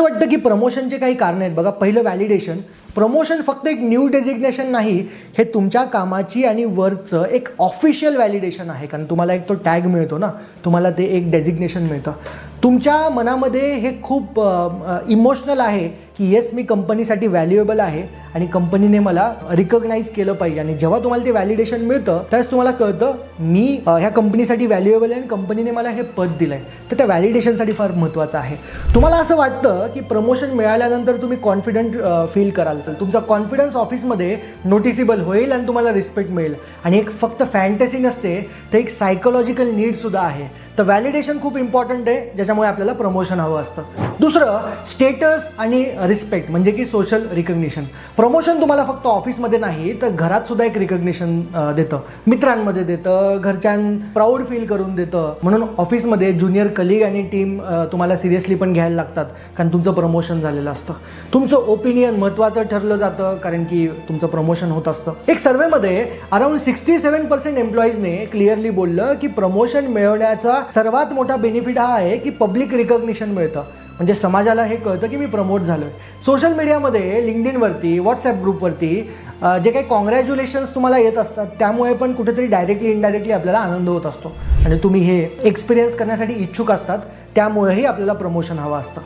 असं वाटतं की प्रमोशनचे काही कारण आहेत बघा. पहिलं व्हॅलिडेशन. प्रमोशन फक्त एक न्यू डेझिग्नेशन नाही, हे तुमच्या कामाची आणि वर्कचं एक ऑफिशियल व्हॅलिडेशन आहे. कारण तुम्हाला एक तो टॅग मिळतो ना, तुम्हाला ते एक डेझिग्नेशन मिळतं. तुमच्या मनामध्ये हे खूप इमोशनल आहे की येस, मी कंपनीसाठी व्हॅल्युएबल आहे आणि कंपनीने मला रिकग्नाइज केलं पाहिजे. आणि जेव्हा तुम्हाला ते व्हॅलिडेशन मिळतं त्यावेळेस तुम्हाला कळतं मी ह्या कंपनीसाठी व्हॅल्युएबल आहे आणि कंपनीने मला हे पद दिलं आहे. तर त्या व्हॅलिडेशनसाठी फार महत्त्वाचं आहे. तुम्हाला असं वाटतं की प्रमोशन मिळाल्यानंतर तुम्ही कॉन्फिडंट फील कराल, तर तुमचा कॉन्फिडन्स ऑफिसमध्ये नोटिसेबल होईल आणि तुम्हाला रिस्पेक्ट मिळेल. आणि एक फक्त फॅन्टसी नसते, तर एक सायकोलॉजिकल नीडसुद्धा आहे. तर व्हॅलिडेशन खूप इम्पॉर्टंट आहे, ज्याच्यामुळे आपल्याला प्रमोशन हवं असतं. दुसरं, स्टेटस आणि रिस्पेक्ट म्हणजे की सोशल रिकग्निशन. प्रमोशन तुम्हाला फक्त ऑफिसमध्ये नाही तर घरात सुद्धा एक रिकग्निशन देतं, मित्रांमध्ये देतं, घरच्यां प्राऊड फील करून देतं. म्हणून ऑफिसमध्ये ज्युनियर कलिग आणि टीम तुम्हाला सिरियसली पण घ्यायला लागतात, कारण तुमचं प्रमोशन झालेलं असतं. तुमचं ओपिनियन महत्त्वाचं ठरलं जातं, कारण की तुमचं प्रमोशन होत असतं. एक सर्वेमध्ये अराउंड 67% एम्प्लॉईजने क्लिअरली बोललं की प्रमोशन मिळवण्याचा सर्वात मोठा बेनिफिट हा आहे की पब्लिक रिकग्निशन मिळतं. म्हणजे समाजाला हे कळतं की मी प्रमोट झालोय. सोशल मीडियामध्ये, लिंक्डइनवरती, व्हॉट्सॲप ग्रुपवरती जे काही कॉंग्रॅच्युलेशन्स तुम्हाला येत असतात, त्यामुळे पण कुठेतरी डायरेक्टली इनडायरेक्टली आपल्याला आनंद होत असतो आणि तुम्ही हे एक्सपिरियन्स करण्यासाठी इच्छुक असतात, त्यामुळेही आपल्याला प्रमोशन हवं असतं.